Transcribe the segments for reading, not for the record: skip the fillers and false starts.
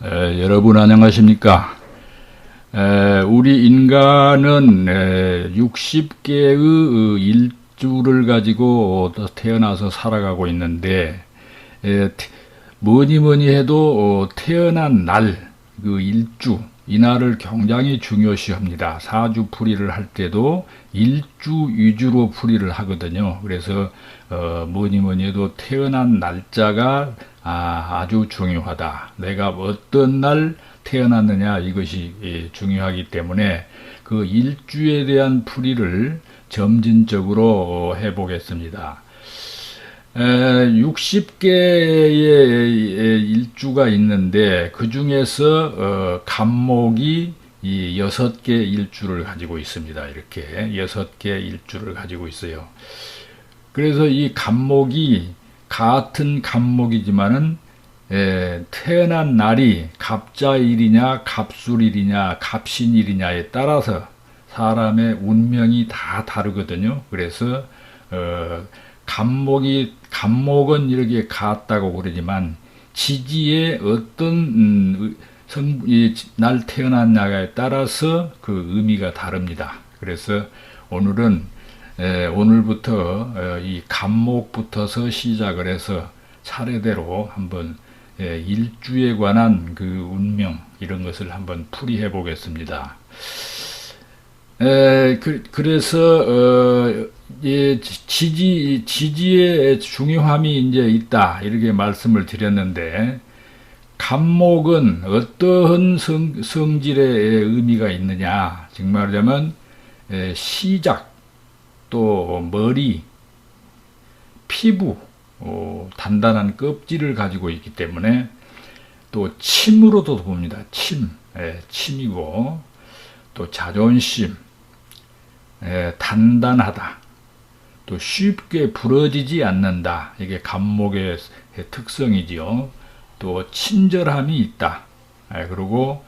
여러분 안녕하십니까? 우리 인간은 60개의 일주를 가지고 태어나서 살아가고 있는데 뭐니 뭐니 해도 태어난 날, 그 일주, 이날을 굉장히 중요시합니다. 사주풀이를 할 때도 일주 위주로 풀이를 하거든요. 그래서 뭐니 뭐니 해도 태어난 날짜가 아주 중요하다. 내가 어떤 날 태어났느냐, 이것이 중요하기 때문에 그 일주에 대한 풀이를 점진적으로 해보겠습니다. 60개의 일주가 있는데 그 중에서 간목이 이 6개 일주를 가지고 있습니다. 이렇게 6개 일주를 가지고 있어요. 그래서 이 간목이 같은 간목이지만은 태어난 날이 갑자일이냐 갑술일이냐 갑신일이냐에 따라서 사람의 운명이 다 다르거든요. 그래서 간목은 이렇게 같다고 그러지만 지지에 어떤 날 태어났냐에 따라서 그 의미가 다릅니다. 그래서 오늘은 오늘부터 이 간목부터서 시작을 해서 차례대로 한번 일주에 관한 그 운명 이런 것을 한번 풀이해 보겠습니다. 그래서 지지의 중요함이 이제 있다 이렇게 말씀을 드렸는데 간목은 어떠한 성질의 의미가 있느냐, 정말 말하자면 시작, 또 머리, 피부, 단단한 껍질을 가지고 있기 때문에 또 침으로도 봅니다. 침이고 또 자존심, 단단하다, 또 쉽게 부러지지 않는다. 이게 간목의 특성이지요. 또 친절함이 있다. 그리고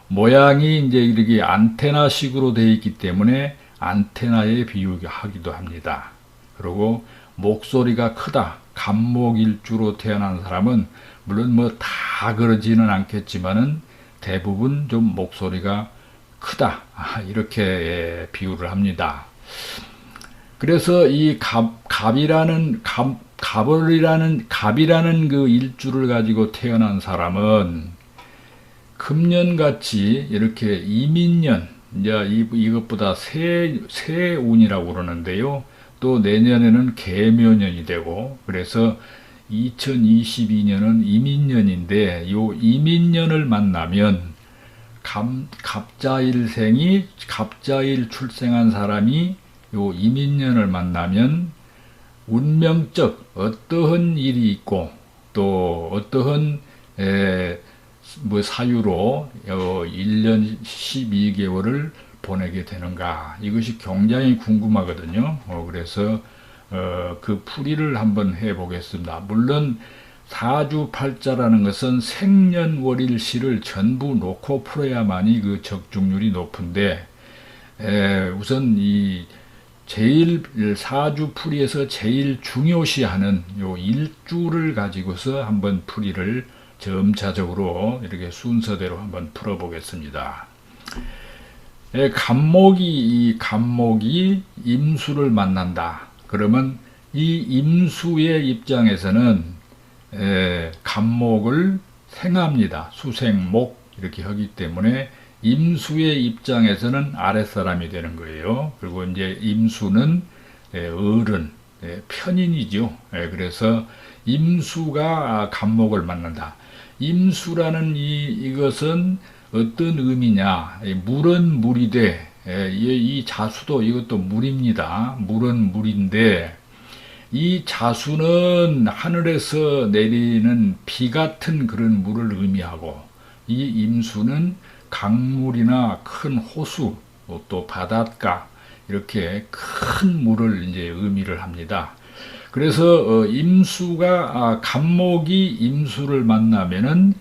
모양이 이제 이렇게 안테나식으로 되어 있기 때문에 안테나에 비유하기도 합니다. 그리고 목소리가 크다. 간목일주로 태어난 사람은 물론 뭐 다 그러지는 않겠지만은 대부분 좀 목소리가 크다. 이렇게 비유를 합니다. 그래서 이 갑이라는 그 일주를 가지고 태어난 사람은 금년같이 이렇게 이민년, 이제 이것보다 새 운이라고 그러는데요. 또 내년에는 개묘년이 되고, 그래서 2022년은 이민년인데, 요 이민년을 만나면 갑자일 출생한 사람이 요 이민년을 만나면 운명적 어떠한 일이 있고 또 어떠한 사유로 1년 12개월을 보내게 되는가, 이것이 굉장히 궁금하거든요. 그래서 그 풀이를 한번 해보겠습니다. 물론 사주팔자라는 것은 생년월일시를 전부 놓고 풀어야만이 그 적중률이 높은데 우선 이 제일 사주풀이에서 제일 중요시하는 요 일주를 가지고서 한번 풀이를 점차적으로 이렇게 순서대로 한번 풀어보겠습니다. 간목이 임수를 만난다. 그러면 이 임수의 입장에서는 간목을 생합니다. 수생목 이렇게 하기 때문에 임수의 입장에서는 아랫사람이 되는 거예요. 그리고 이제 임수는 어른, 편인이죠. 그래서 임수가 간목을 만난다. 임수라는 이것은 어떤 의미냐? 물은 물이 돼. 이 자수도 이것도 물입니다. 물은 물인데 이 자수는 하늘에서 내리는 비 같은 그런 물을 의미하고, 이 임수는 강물이나 큰 호수, 또 바닷가, 이렇게 큰 물을 이제 의미를 합니다. 그래서 임수가 간목이 임수를 만나면은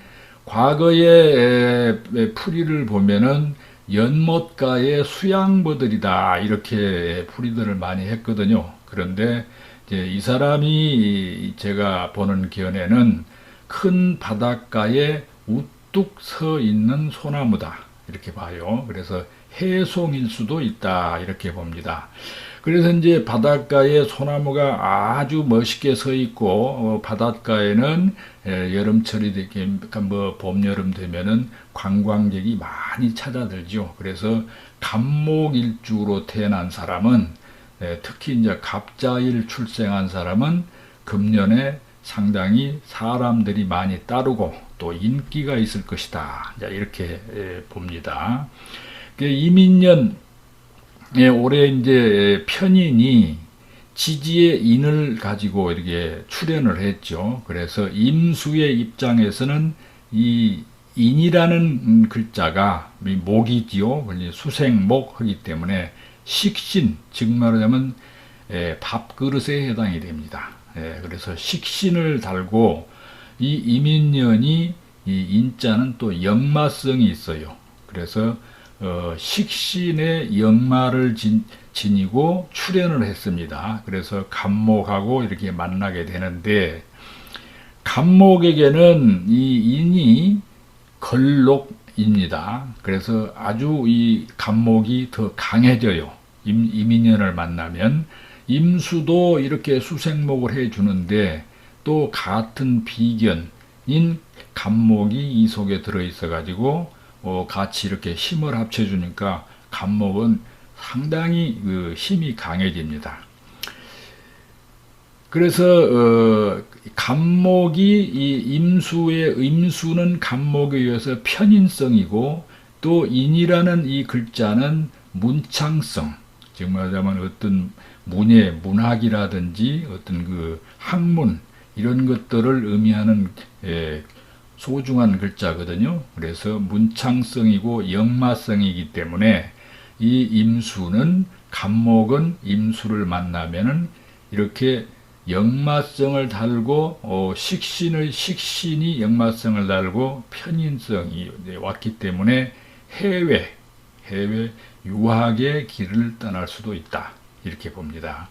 과거의 풀이를 보면은 연못가의 수양버들이다 이렇게 풀이들을 많이 했거든요. 그런데 이제 이 사람이 제가 보는 견해는 큰 바닷가의 우뚝 서 있는 소나무다 이렇게 봐요. 그래서 해송일 수도 있다 이렇게 봅니다. 그래서 이제 바닷가에 소나무가 아주 멋있게 서 있고 바닷가에는 여름철이 되게 뭐 봄, 여름 되면은 관광객이 많이 찾아들죠. 그래서 갑목일주로 태어난 사람은 특히 이제 갑자일 출생한 사람은 금년에 상당히 사람들이 많이 따르고 또 인기가 있을 것이다. 이렇게 봅니다. 이민년 올해 이제 편인이 지지의 인을 가지고 이렇게 출연을 했죠. 그래서 임수의 입장에서는 이 인이라는 글자가 목이지요. 수생목 하기 때문에 식신, 즉 말하자면 밥그릇에 해당이 됩니다. 그래서 식신을 달고 이 이민년이 이 인자는 또 역마성이 있어요. 그래서 식신의 역마를 지니고 출연을 했습니다. 그래서 갑목하고 이렇게 만나게 되는데 갑목에게는 이 인이 걸록입니다. 그래서 아주 이 갑목이 더 강해져요. 이민년을 만나면 임수도 이렇게 수생목을 해주는데 또 같은 비견인 갑목이 이 속에 들어있어 가지고 같이 이렇게 힘을 합쳐주니까 갑목은 상당히 힘이 강해집니다. 그래서 갑목이 이 임수는 갑목에 의해서 편인성이고 또 인이라는 이 글자는 문창성, 즉 말하자면 어떤 문학이라든지 어떤 그 학문 이런 것들을 의미하는 소중한 글자거든요. 그래서 문창성이고 역마성이기 때문에 이 임수는 갑목은 임수를 만나면은 이렇게 역마성을 달고 식신이 역마성을 달고 편인성이 왔기 때문에 해외 유학의 길을 떠날 수도 있다 이렇게 봅니다.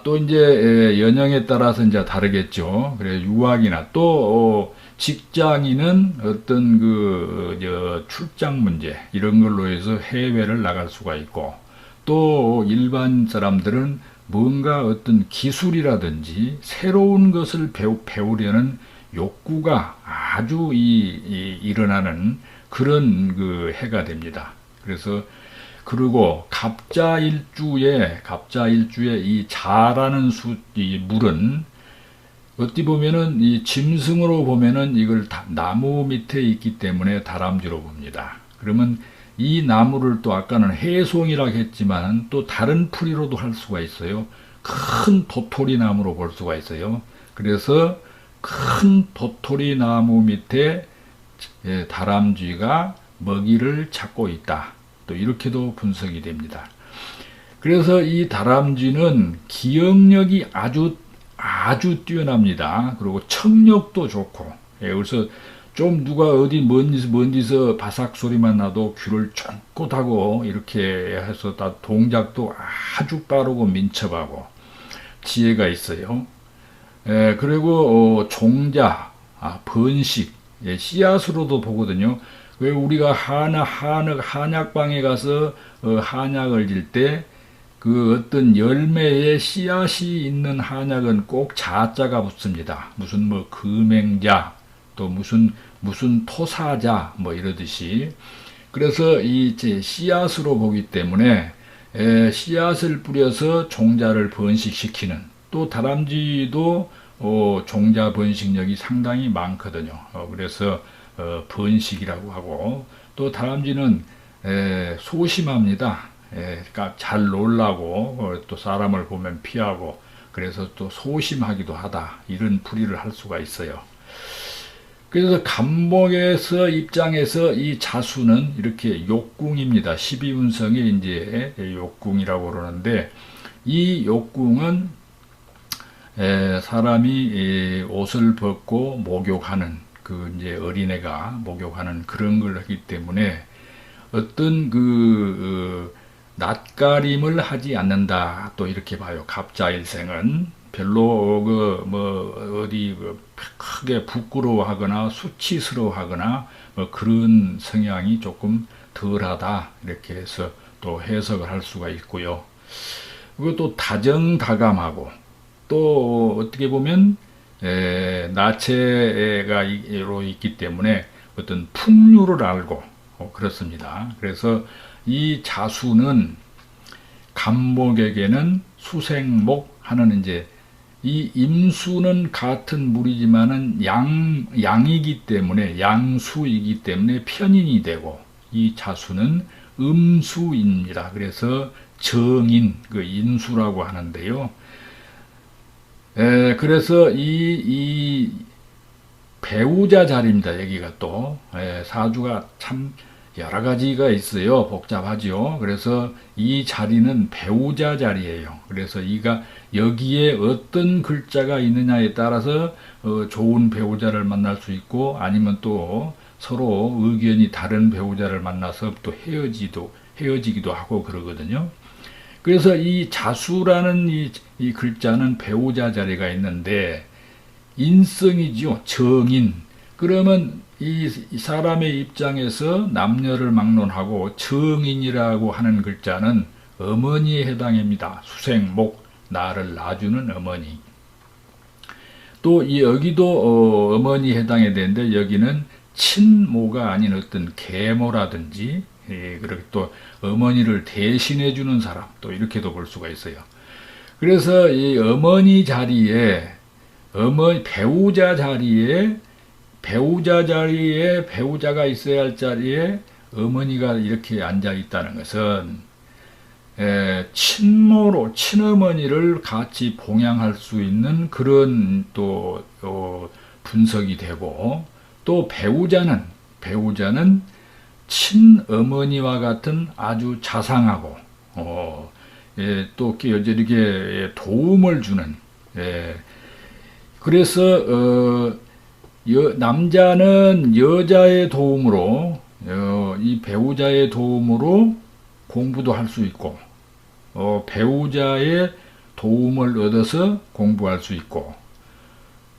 또 이제 연령에 따라서 이제 다르겠죠. 그래 유학이나 또 직장인은 어떤 출장 문제 이런 걸로 해서 해외를 나갈 수가 있고 또 일반 사람들은 뭔가 어떤 기술이라든지 새로운 것을 배우려는 욕구가 아주 일어나는 그런 해가 됩니다. 그래서 그리고 갑자일주에 이 자라는 이 물은 어찌 보면은 이 짐승으로 보면은 이걸 나무 밑에 있기 때문에 다람쥐로 봅니다. 그러면 이 나무를 또 아까는 해송이라고 했지만 또 다른 풀이로도 할 수가 있어요. 큰 도토리 나무로 볼 수가 있어요. 그래서 큰 도토리 나무 밑에 다람쥐가 먹이를 찾고 있다. 또 이렇게도 분석이 됩니다. 그래서 이 다람쥐는 기억력이 아주 뛰어납니다. 그리고 청력도 좋고, 그래서 좀 누가 어디 먼 데서 바삭 소리만 나도 귀를 쫑긋 하고 이렇게 해서 다 동작도 아주 빠르고 민첩하고 지혜가 있어요. 그리고 종자, 번식, 씨앗으로도 보거든요. 왜 우리가 한약방에 가서 한약을 질 때 그 어떤 열매에 씨앗이 있는 한약은 꼭 자자가 붙습니다. 무슨 금행자, 또 무슨 토사자 이러듯이. 그래서 이 씨앗으로 보기 때문에 씨앗을 뿌려서 종자를 번식시키는, 또 다람쥐도 종자 번식력이 상당히 많거든요. 그래서 번식이라고 하고, 또 다람쥐는 소심합니다. 그러니까 잘 놀라고 또 사람을 보면 피하고, 그래서 또 소심하기도 하다, 이런 풀이를 할 수가 있어요. 그래서 갑목에서 입장에서 이 자수는 이렇게 욕궁입니다. 12운성이 이제 욕궁이라고 그러는데, 이 욕궁은 사람이 옷을 벗고 목욕하는 이제 어린애가 목욕하는 그런 걸 하기 때문에 어떤 낯가림을 하지 않는다, 또 이렇게 봐요. 갑자일생은 별로 어디 크게 부끄러워하거나 수치스러워하거나 뭐 그런 성향이 조금 덜하다 이렇게 해서 또 해석을 할 수가 있고요. 그리고 또 다정다감하고 또 어떻게 보면 나체가 있기 때문에 어떤 풍류를 알고 그렇습니다. 그래서 이 자수는 간목에게는 수생목 하는 이제 이 임수는 같은 물이지만은 양이기 때문에 양수이기 때문에 편인이 되고 이 자수는 음수입니다. 그래서 정인 그 인수라고 하는데요. 그래서 이 배우자 자리입니다. 여기가 또 사주가 참 여러 가지가 있어요. 복잡하죠. 그래서 이 자리는 배우자 자리예요. 그래서 여기에 어떤 글자가 있느냐에 따라서 좋은 배우자를 만날 수 있고 아니면 또 서로 의견이 다른 배우자를 만나서 또 헤어지기도 하고 그러거든요. 그래서 이 자수라는 이 글자는 배우자 자리가 있는데 인성이죠. 정인. 그러면 이 사람의 입장에서 남녀를 막론하고 정인이라고 하는 글자는 어머니에 해당합니다. 수생목, 나를 낳아주는 어머니. 또 여기도 어머니에 해당이 되는데 여기는 친모가 아닌 어떤 계모라든지 그렇게 또 어머니를 대신해 주는 사람 또 이렇게도 볼 수가 있어요. 그래서 이 어머니 자리에 배우자 자리에 배우자가 있어야 할 자리에 어머니가 이렇게 앉아 있다는 것은 친어머니를 같이 봉양할 수 있는 그런 또 분석이 되고 또 배우자는 친어머니와 같은 아주 자상하고 또 이렇게 도움을 주는 그래서 남자는 여자의 도움으로 이 배우자의 도움으로 공부도 할 수 있고 배우자의 도움을 얻어서 공부할 수 있고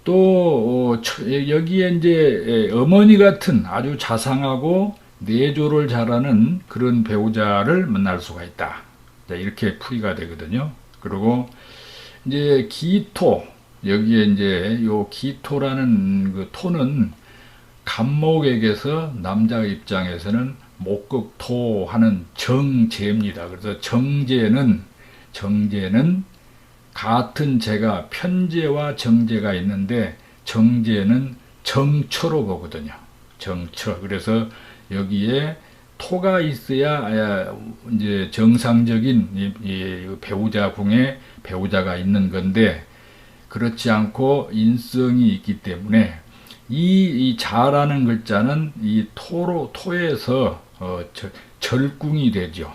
또 여기에 이제 어머니 같은 아주 자상하고 내조를 잘하는 그런 배우자를 만날 수가 있다. 이렇게 풀이가 되거든요. 그리고 이제 기토 여기에 이제 요 기토라는 그 토는 간목에게서 남자 입장에서는 목극토 하는 정제입니다. 그래서 정제는 같은 제가 편제와 정제가 있는데 정제는 정처로 보거든요. 정처. 그래서 여기에 토가 있어야 이제 정상적인 이 배우자 궁에 배우자가 있는 건데 그렇지 않고 인성이 있기 때문에 이 자라는 글자는 이 토에서 절궁이 되죠.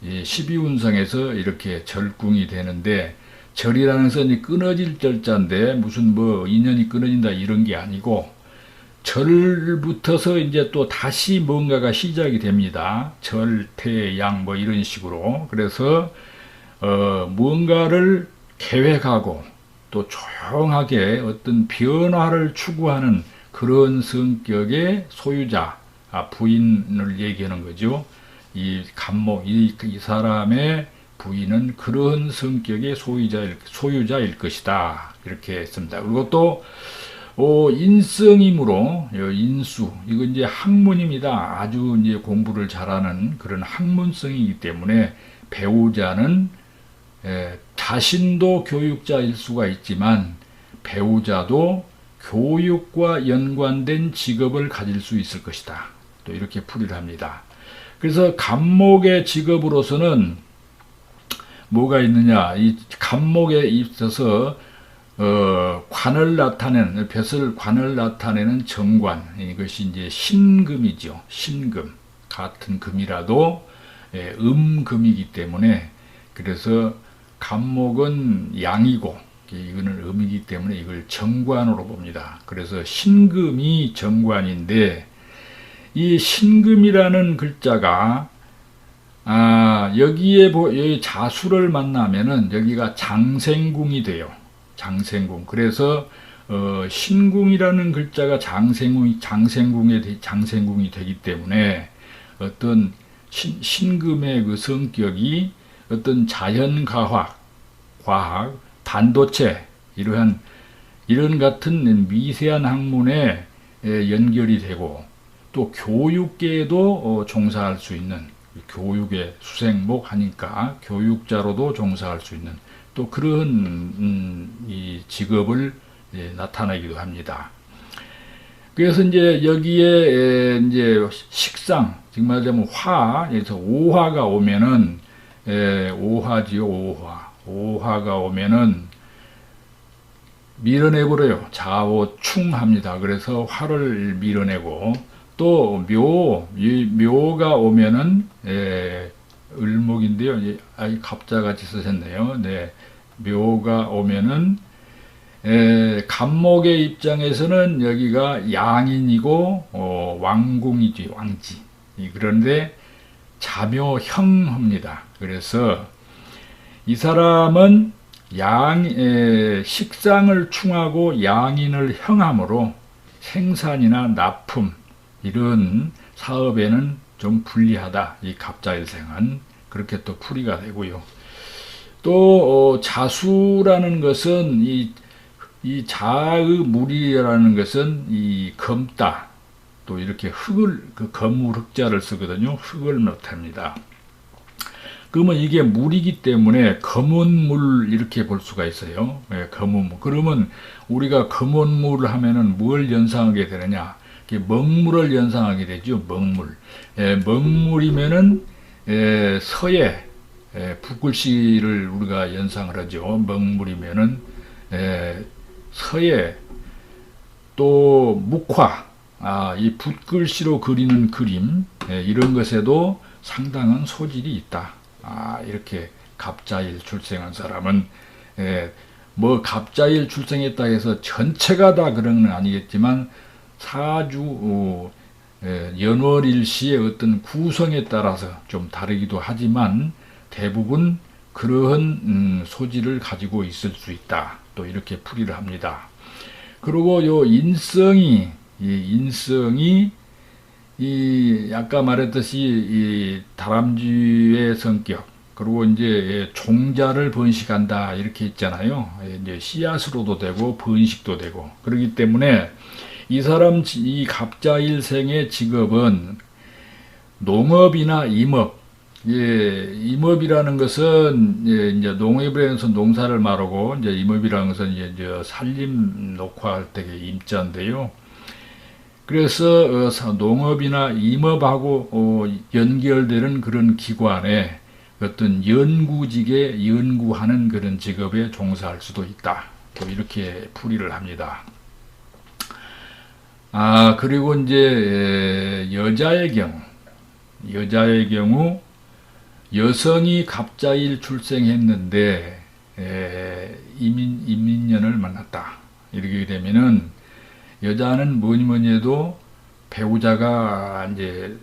12운성에서 이렇게 절궁이 되는데 절이라는 것은 끊어질 절자인데 무슨 뭐 인연이 끊어진다 이런 게 아니고 절부터서 이제 또 다시 뭔가가 시작이 됩니다. 절, 태, 양 뭐 이런 식으로. 그래서 뭔가를 계획하고 또 조용하게 어떤 변화를 추구하는 그런 성격의 소유자, 부인을 얘기하는 거죠. 이 간목, 이 사람의 부인은 그런 성격의 소유자일 것이다. 이렇게 했습니다. 그리고 또 인성이므로 인수 이거 이제 학문입니다. 아주 이제 공부를 잘하는 그런 학문성이기 때문에 배우자는 자신도 교육자일 수가 있지만 배우자도 교육과 연관된 직업을 가질 수 있을 것이다. 또 이렇게 풀이를 합니다. 그래서 간목의 직업으로서는 뭐가 있느냐? 이 간목에 있어서 관을 나타내는 관을 나타내는 정관 이것이 이제 신금이죠. 신금 같은 금이라도 음금이기 때문에 그래서 간목은 양이고 이거는 음이기 때문에 이걸 정관으로 봅니다. 그래서 신금이 정관인데 이 신금이라는 글자가 여기에 여기 자수를 만나면은 여기가 장생궁이 돼요. 장생궁. 그래서 신궁이라는 글자가 장생궁이 되기 때문에 어떤 신금의 그 성격이 어떤 자연과학, 반도체 이런 같은 미세한 학문에 연결이 되고 또 교육계에도 종사할 수 있는 교육의 수생목 하니까 교육자로도 종사할 수 있는 또 그런 이 직업을 나타내기도 합니다. 그래서 이제 여기에 이제 식상, 지금 말하자면 그래서 오화가 오면은 오화지요, 오화가 오면은 밀어내버려요. 좌우충합니다. 그래서 화를 밀어내고 또 묘가 오면은 을목인데요. 갑자같이 쓰셨네요. 네, 묘가 오면은 갑목의 입장에서는 여기가 양인이고 왕궁이지, 왕지. 그런데 자묘형합니다. 그래서 이 사람은 식상을 충하고 양인을 형함으로 생산이나 납품 이런 사업에는 좀 불리하다. 이 갑자일생은 그렇게 또 풀이가 되고요. 또 자수라는 것은 이 자의 물이라는 것은 이 검다 또 이렇게 흙을 검물 흑자를 쓰거든요. 흙을 나타냅니다. 그러면 이게 물이기 때문에 검은 물 이렇게 볼 수가 있어요. 검은 물. 그러면 우리가 검은 물을 하면은 뭘 연상하게 되느냐? 먹물을 연상하게 되죠. 먹물. 먹물이면은 서예 붓글씨를 우리가 연상을 하죠. 먹물이면은 서예 또 묵화 이 붓글씨로 그리는 그림 이런 것에도 상당한 소질이 있다. 이렇게 갑자일 출생한 사람은 뭐 갑자일 출생했다 해서 전체가 다 그런 건 아니겠지만 사주 연월일시의 어떤 구성에 따라서 좀 다르기도 하지만 대부분 그러한 소질을 가지고 있을 수 있다. 또 이렇게 풀이를 합니다. 그리고 요 인성이 아까 말했듯이 이 다람쥐의 성격, 그리고 이제 종자를 번식한다 이렇게 있잖아요. 이제 씨앗으로도 되고 번식도 되고 그렇기 때문에 이 갑자일생의 직업은 농업이나 임업. 임업이라는 것은 이제 농업에서 농사를 말하고 이제 임업이라는 것은 이제 살림 녹화할 때의 임자인데요. 그래서 농업이나 임업하고 연결되는 그런 기관에 어떤 연구직에 연구하는 그런 직업에 종사할 수도 있다. 또 이렇게 풀이를 합니다. 그리고 이제 여자의 경우 여성이 갑자일 출생했는데 이민년을 만났다. 이렇게 되면은 여자는 뭐니 해도 배우자가 이제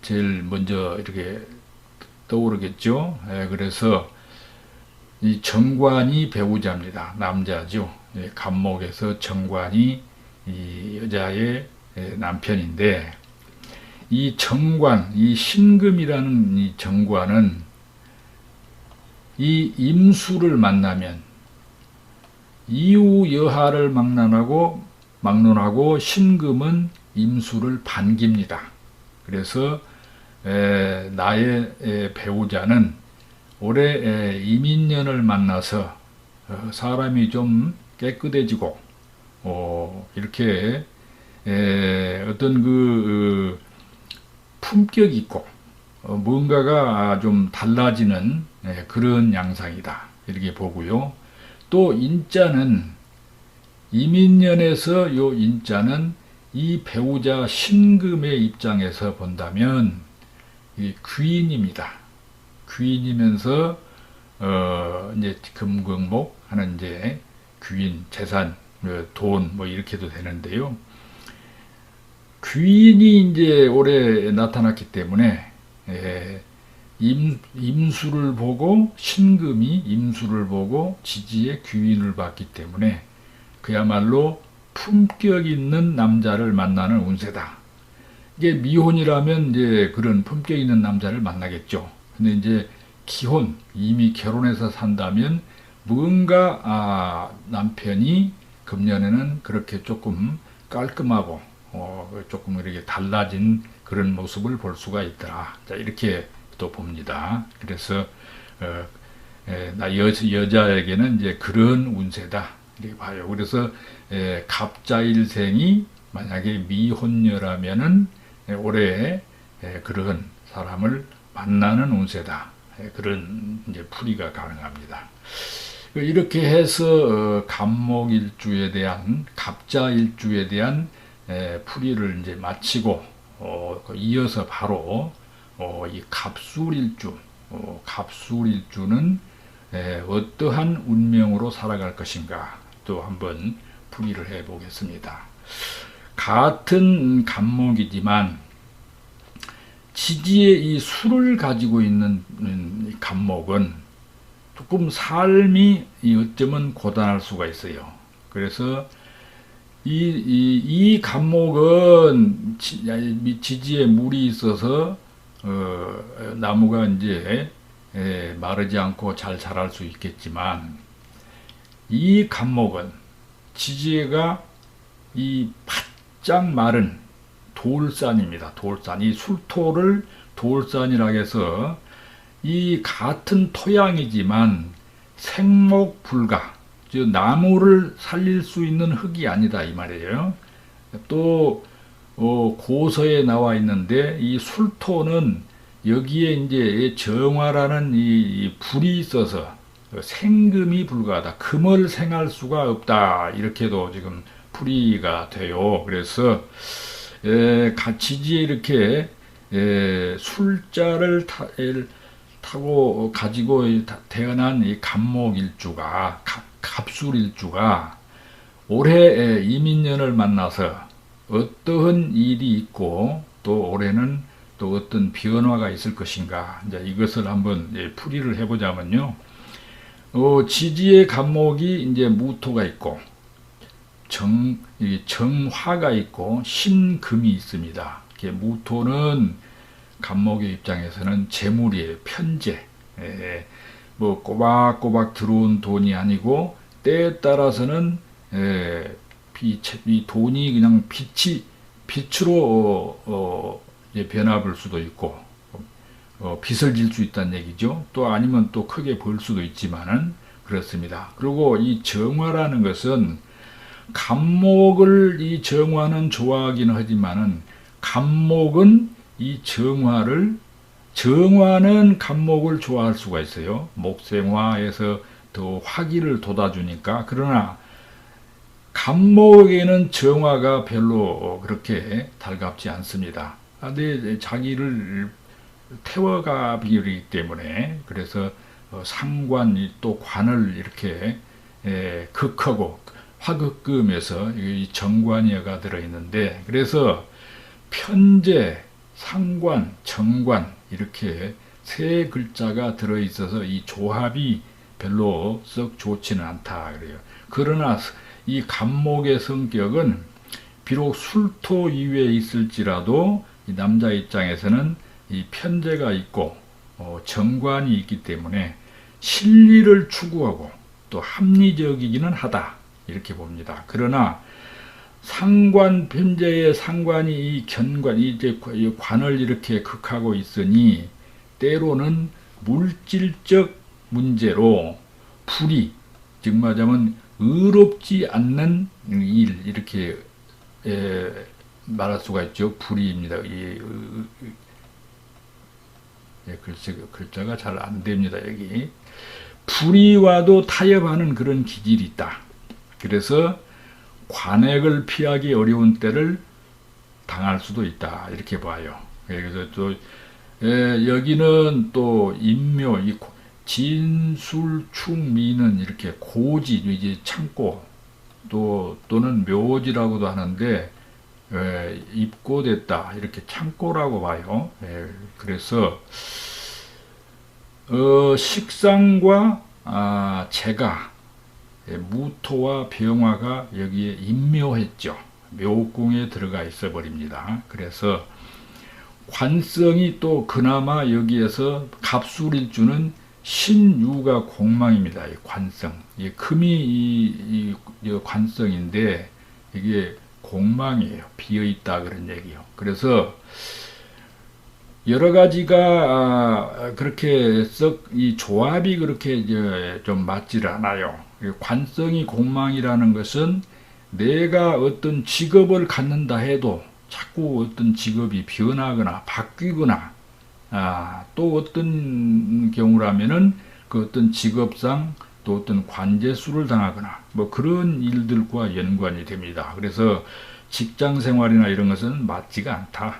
제일 먼저 이렇게 떠오르겠죠. 그래서 이 정관이 배우자입니다. 남자죠. 갑목에서 정관이 이 여자의 남편인데 이 정관, 이 신금이라는 이 정관은 이 임수를 만나면 이후 여하를 막론하고 신금은 임수를 반깁니다. 그래서 나의 배우자는 올해 이민년을 만나서 사람이 좀 깨끗해지고 이렇게 어떤 그 품격 있고 뭔가가 좀 달라지는 그런 양상이다. 이렇게 보고요. 또 인자는 이민년에서 요 인자는 이 배우자 신금의 입장에서 본다면 이 귀인입니다. 귀인이면서 이제 금극목 하는 이제 귀인, 재산, 돈 뭐 이렇게도 되는데요. 귀인이 이제 올해 나타났기 때문에 임수를 보고 신금이 임수를 보고 지지의 귀인을 받기 때문에 그야말로 품격 있는 남자를 만나는 운세다. 이게 미혼이라면 이제 그런 품격 있는 남자를 만나겠죠. 근데 이제 기혼, 이미 결혼해서 산다면 뭔가 남편이 금년에는 그렇게 조금 깔끔하고 조금 이렇게 달라진 그런 모습을 볼 수가 있더라. 자, 이렇게 또 봅니다. 그래서 여자에게는 이제 그런 운세다 이렇게 봐요. 그래서 갑자일생이 만약에 미혼녀라면은 올해 그런 사람을 만나는 운세다. 그런 이제 풀이가 가능합니다. 이렇게 해서 갑목일주에 대한 갑자일주에 대한 풀이를 이제 마치고 이어서 바로 이 갑술일주, 갑술일주는 어떠한 운명으로 살아갈 것인가 또 한번 풀이를 해 보겠습니다. 같은 갑목이지만 지지의 이 술을 가지고 있는 갑목은 조금 삶이 어쩌면 고단할 수가 있어요. 그래서 이 갑목은 지지에 물이 있어서 나무가 이제 마르지 않고 잘 자랄 수 있겠지만 이 갑목은 지지가 이 바짝 마른 돌산입니다. 돌산. 이 술토를 돌산이라 해서 이 같은 토양이지만 생목불가, 즉 나무를 살릴 수 있는 흙이 아니다 이 말이에요. 또 고서에 나와 있는데 이 술토는 여기에 이제 정화라는 이 불이 있어서 생금이 불가하다. 금을 생할 수가 없다. 이렇게도 지금 풀이가 돼요. 그래서 지지에 이렇게 술자를 타고 가지고 태어난 이 갑목일주가 갑술일주가 올해 이민년을 만나서 어떠한 일이 있고 또 올해는 또 어떤 변화가 있을 것인가 이제 이것을 한번 풀이를 해보자면요. 지지의 갑목이 이제 무토가 있고 정화가 있고 신금이 있습니다. 무토는 갑목의 입장에서는 재물이에요. 편재. 뭐 꼬박꼬박 들어온 돈이 아니고 때에 따라서는 이 돈이 그냥 빛으로 변화할 수도 있고 빚을 질 수 있다는 얘기죠. 또 아니면 또 크게 벌 수도 있지만은 그렇습니다. 그리고 이 정화라는 것은 갑목을 이 정화는 좋아하긴 하지만은 갑목은 이 정화는 갑목을 좋아할 수가 있어요. 목생화에서 더 화기를 돋아주니까. 그러나 갑목에는 정화가 별로 그렇게 달갑지 않습니다. 근데 자기를 태워가기 때문에 그래서 상관 또 관을 이렇게 극하고 화극금에서 이 정관이가 들어있는데 그래서 편재, 상관, 정관 이렇게 세 글자가 들어있어서 이 조합이 별로 썩 좋지는 않다 그래요. 그러나 이 갑목의 성격은 비록 술토 이외에 있을지라도 이 남자 입장에서는 이 편재가 있고 정관이 있기 때문에 실리를 추구하고 또 합리적이기는 하다 이렇게 봅니다. 그러나 상관 편재의 상관이 이 견관 이제 관을 이렇게 극하고 있으니 때로는 물질적 문제로 불이 즉 말하자면 의롭지 않는 일 이렇게 말할 수가 있죠. 불이입니다. 글자가 잘 안 됩니다. 여기 불의와도 타협하는 그런 기질이 있다. 그래서 관액을 피하기 어려운 때를 당할 수도 있다. 이렇게 봐요. 그래서 또 여기는 또 인묘, 진술충미는 이렇게 고지, 이제 창고 또는 묘지라고도 하는데 입고됐다 이렇게 창고라고 봐요. 그래서 식상과 재가, 무토와 병화가 여기에 임묘했죠. 묘궁에 들어가 있어 버립니다. 그래서 관성이 또 그나마 여기에서 갑술일주는 신유가 공망입니다. 이 관성, 이 금이 이 관성인데 이게 공망이에요. 비어 있다 그런 얘기요. 그래서 여러 가지가 그렇게 썩 이 조합이 그렇게 이제 좀 맞질 않아요. 관성이 공망이라는 것은 내가 어떤 직업을 갖는다 해도 자꾸 어떤 직업이 변하거나 바뀌거나, 또 어떤 경우라면은 그 어떤 직업상 또 어떤 관제수를 당하거나 뭐 그런 일들과 연관이 됩니다. 그래서 직장 생활이나 이런 것은 맞지가 않다.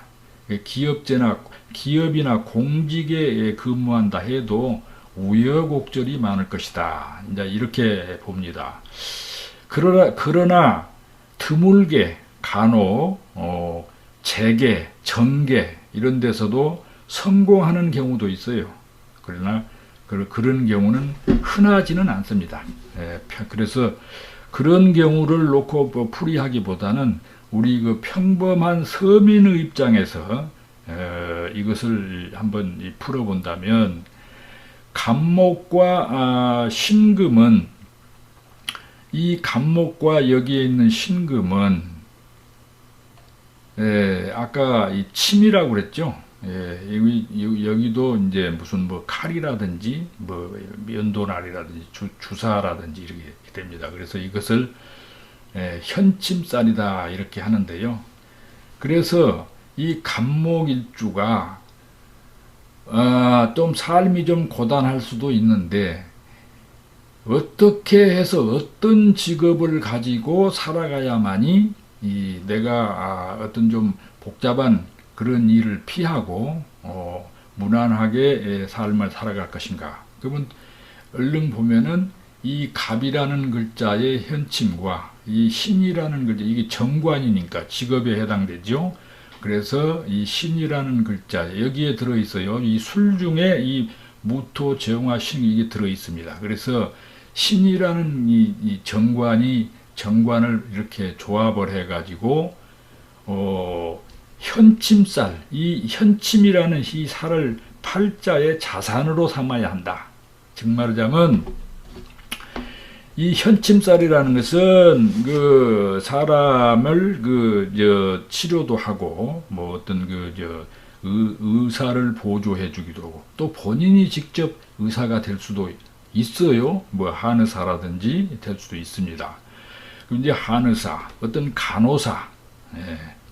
기업이나 공직에 근무한다 해도 우여곡절이 많을 것이다. 이제 이렇게 봅니다. 그러나 드물게 간혹 재계, 정계 이런 데서도 성공하는 경우도 있어요. 그러나 그런 경우는 흔하지는 않습니다. 그래서 그런 경우를 놓고 뭐 풀이하기보다는 우리 그 평범한 서민의 입장에서 이것을 한번 풀어본다면, 갑목과 신금은, 이 갑목과 여기에 있는 신금은 아까 이 침이라고 그랬죠. 여기도 이제 무슨 뭐 칼이라든지 뭐 면도날이라든지 주사라든지 이렇게 됩니다. 그래서 이것을 현침살이다 이렇게 하는데요. 그래서 이 갑목일주가 좀 삶이 좀 고단할 수도 있는데, 어떻게 해서 어떤 직업을 가지고 살아가야만이 내가 어떤 좀 복잡한 그런 일을 피하고 무난하게 삶을 살아갈 것인가. 그러면 얼른 보면은 이 갑이라는 글자의 현침과 이 신이라는 글자, 이게 정관이니까 직업에 해당되죠. 그래서 이 신이라는 글자 여기에 들어 있어요. 이 술 중에 이 무토, 정화, 신 이게 들어 있습니다. 그래서 신이라는 이 정관을 이렇게 조합을 해가지고 현침살, 이 현침이라는 이 살을 팔자의 자산으로 삼아야 한다. 즉 말하자면 이 현침살이라는 것은 그 사람을 치료도 하고 뭐 어떤 의사를 보조해 주기도 하고, 또 본인이 직접 의사가 될 수도 있어요. 뭐 한의사라든지 될 수도 있습니다. 그럼 이제 한의사, 어떤 간호사,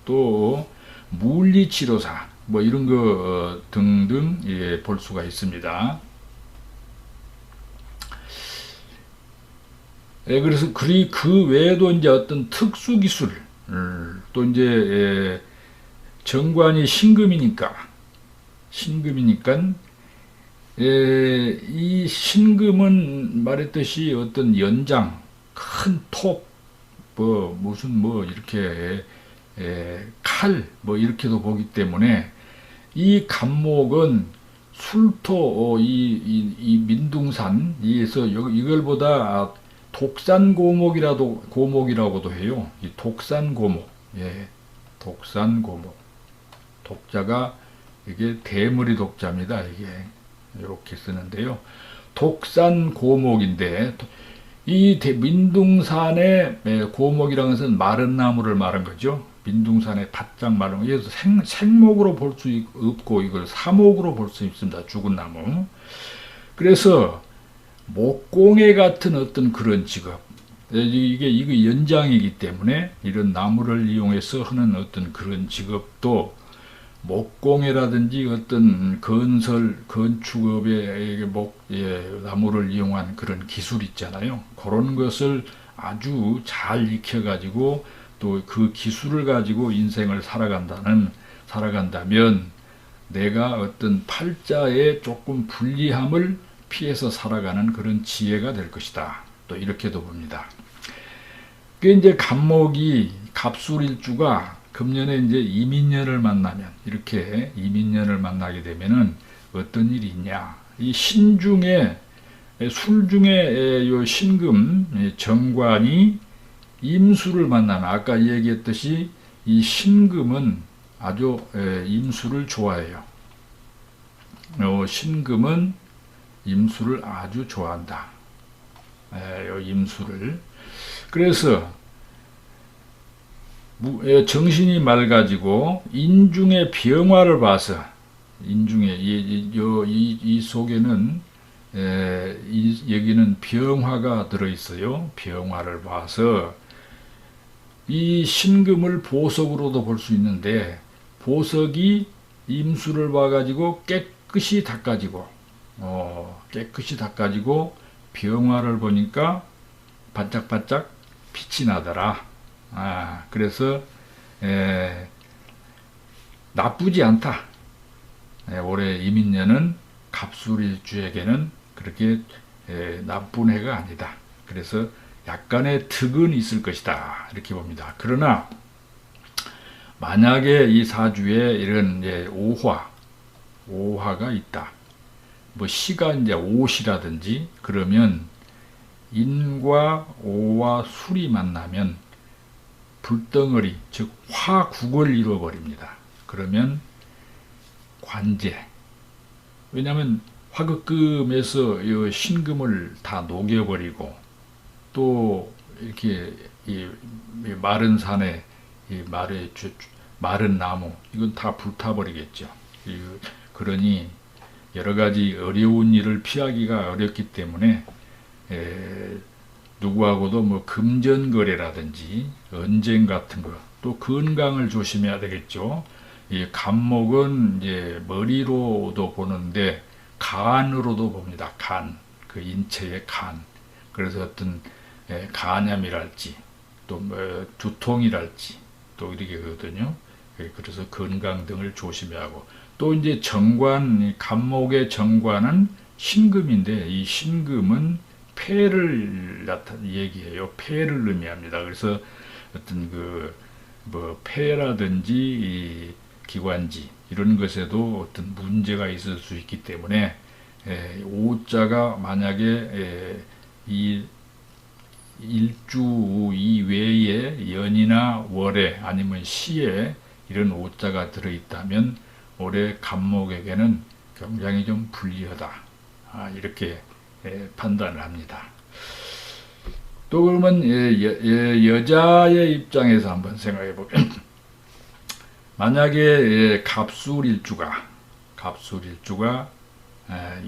또 물리치료사 뭐 이런 거 등등 볼 수가 있습니다. 그래서 그 외에도 이제 어떤 특수 기술, 또 이제 정관이 신금이니까 이 신금은 말했듯이 어떤 연장, 큰 톱, 뭐 무슨 뭐 이렇게 칼 뭐 이렇게도 보기 때문에 이 갑목은 술토 이 민둥산에서 이걸보다 고목이라고도 해요. 이 독산고목, 독산고목. 독자가 이게 대머리 독자입니다. 이게 이렇게 쓰는데요. 독산고목인데, 이 민둥산의 고목이라는 것은 마른 나무를 말한 거죠. 민둥산의 바짝 마른 거. 그래서 생목으로 볼 수 없고 이걸 사목으로 볼 수 있습니다. 죽은 나무. 그래서 목공예 같은 어떤 그런 직업, 이게 연장이기 때문에 이런 나무를 이용해서 하는 어떤 그런 직업도 목공예라든지 어떤 건축업에 나무를 이용한 그런 기술 있잖아요. 그런 것을 아주 잘 익혀가지고 또 그 기술을 가지고 인생을 살아간다면 내가 어떤 팔자에 조금 불리함을 피해서 살아가는 그런 지혜가 될 것이다. 또 이렇게도 봅니다. 그 이제 갑목이 갑술일주가 금년에 이제 이민년을 만나면, 이렇게 이민년을 만나게 되면은 어떤 일이 있냐? 이 신중에 술 중에 요 신금 정관이 임수를 만나면 아까 얘기했듯이 이 신금은 아주 임수를 좋아해요. 신금은 임수를 아주 좋아한다. 임수를. 그래서 정신이 맑아지고 인중의 병화를 봐서 인중에 이 속에는 여기는 병화가 들어있어요. 병화를 봐서 이 신금을 보석으로도 볼 수 있는데 보석이 임수를 봐가지고 깨끗이 닦아지고 병화를 보니까 반짝반짝 빛이 나더라. 그래서 나쁘지 않다. 올해 이민년은 갑술일주에게는 그렇게 나쁜 해가 아니다. 그래서 약간의 득은 있을 것이다. 이렇게 봅니다. 그러나 만약에 이 사주에 이런 오화가 있다. 뭐 시가 이제 오시라든지 그러면 인과 오와 술이 만나면 불덩어리, 즉 화국을 이루어버립니다. 그러면 관제. 왜냐하면 화극금에서 이 신금을 다 녹여버리고 또 이렇게 이 마른 산에 이 마른 나무 이건 다 불타버리겠죠. 그러니 여러 가지 어려운 일을 피하기가 어렵기 때문에 누구하고도 뭐 금전거래라든지 언쟁 같은 거, 또 건강을 조심해야 되겠죠. 이 간목은 이제 머리로도 보는데 간으로도 봅니다. 간, 그 인체의 간. 그래서 어떤 간암이랄지 또 뭐 두통이랄지 또 이렇게 거든요. 그래서 건강 등을 조심해야 하고 또 이제 정관, 간목의 정관은 신금인데 이 신금은 폐를 얘기해요. 폐를 의미합니다. 그래서 어떤 뭐 폐라든지 이 기관지 이런 것에도 어떤 문제가 있을 수 있기 때문에 오자가 만약에 이 일주 이외에 연이나 월에 아니면 시에 이런 오자가 들어있다면 올해 간목에게는 굉장히 좀 불리하다. 이렇게 판단을 합니다. 또 그러면 여자의 입장에서 한번 생각해 보면 만약에 갑술일주가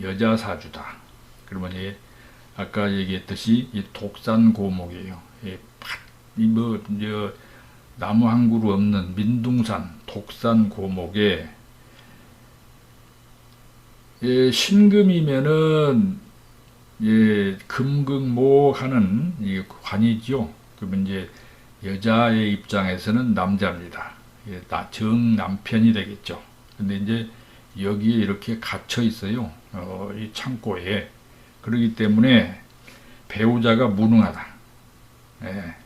여자 사주다. 그러면 아까 얘기했듯이 이 독산고목이에요. 나무 한 그루 없는 민둥산 독산고목에 신금이면은 금극목하는 관이죠. 그러면 이제 여자의 입장에서는 남자입니다. 정 남편이 되겠죠. 근데 이제 여기에 이렇게 갇혀 있어요. 이 창고에. 그렇기 때문에 배우자가 무능하다.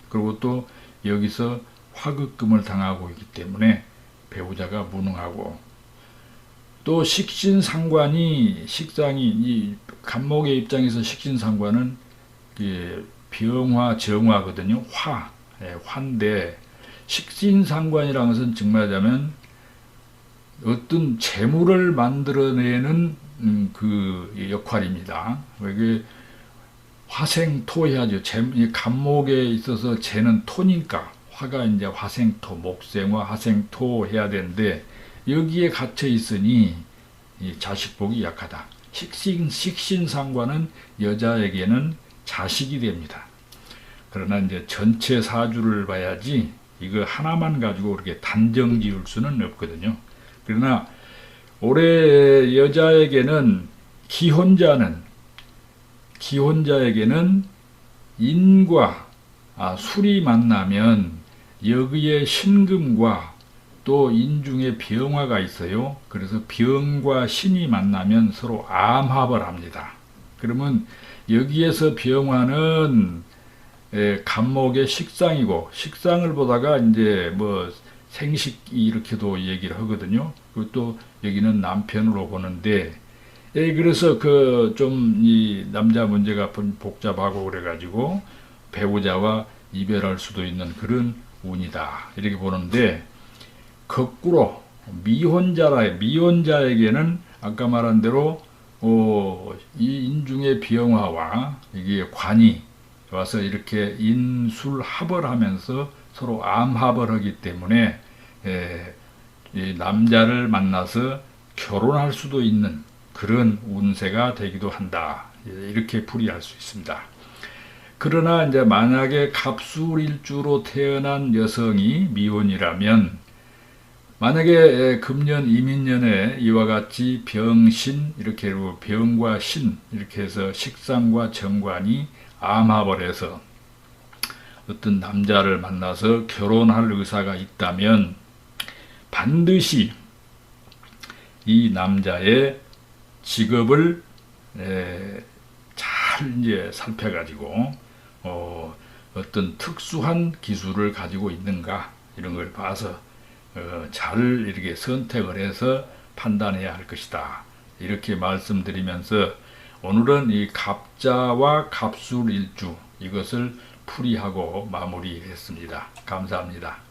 그리고 또 여기서 화극금을 당하고 있기 때문에 배우자가 무능하고 또 식신상관이 이 간목의 입장에서 식신상관은 병화 정화거든요. 화인데 식신상관이라는 것은 정말하자면 어떤 재물을 만들어내는 그 역할입니다. 이게 화생토 해야죠. 간목에 있어서 재는 토니까 화가 이제 화생토, 목생화, 화생토 해야 되는데 여기에 갇혀 있으니 이 자식복이 약하다. 식신상관은 여자에게는 자식이 됩니다. 그러나 이제 전체 사주를 봐야지 이거 하나만 가지고 그렇게 단정 지을 수는 없거든요. 그러나 올해 여자에게는 기혼자에게는 인과 술이 만나면 여기에 신금과 또 인중에 병화가 있어요. 그래서 병과 신이 만나면 서로 암합을 합니다. 그러면 여기에서 병화는 간목의 식상이고 식상을 보다가 이제 뭐 생식 이렇게도 얘기를 하거든요. 그리고 또 여기는 남편으로 보는데 예, 그래서 그 좀 이 남자 문제가 좀 복잡하고 그래가지고 배우자와 이별할 수도 있는 그런 운이다. 이렇게 보는데 거꾸로 미혼자에게는 아까 말한 대로 이 인중의 병화와 이게 관이 와서 이렇게 인술합을 하면서 서로 암합을 하기 때문에 이 남자를 만나서 결혼할 수도 있는 그런 운세가 되기도 한다. 이렇게 풀이할 수 있습니다. 그러나 이제 만약에 갑술일주로 태어난 여성이 미혼이라면 만약에 금년 이민년에 이와 같이 병신 이렇게 병과 신 이렇게 해서 식상과 정관이 암합을 해서 어떤 남자를 만나서 결혼할 의사가 있다면 반드시 이 남자의 직업을 잘 이제 살펴가지고 어떤 특수한 기술을 가지고 있는가 이런 걸 봐서 잘 이렇게 선택을 해서 판단해야 할 것이다. 이렇게 말씀드리면서 오늘은 이 갑자와 갑술일주 이것을 풀이하고 마무리했습니다. 감사합니다.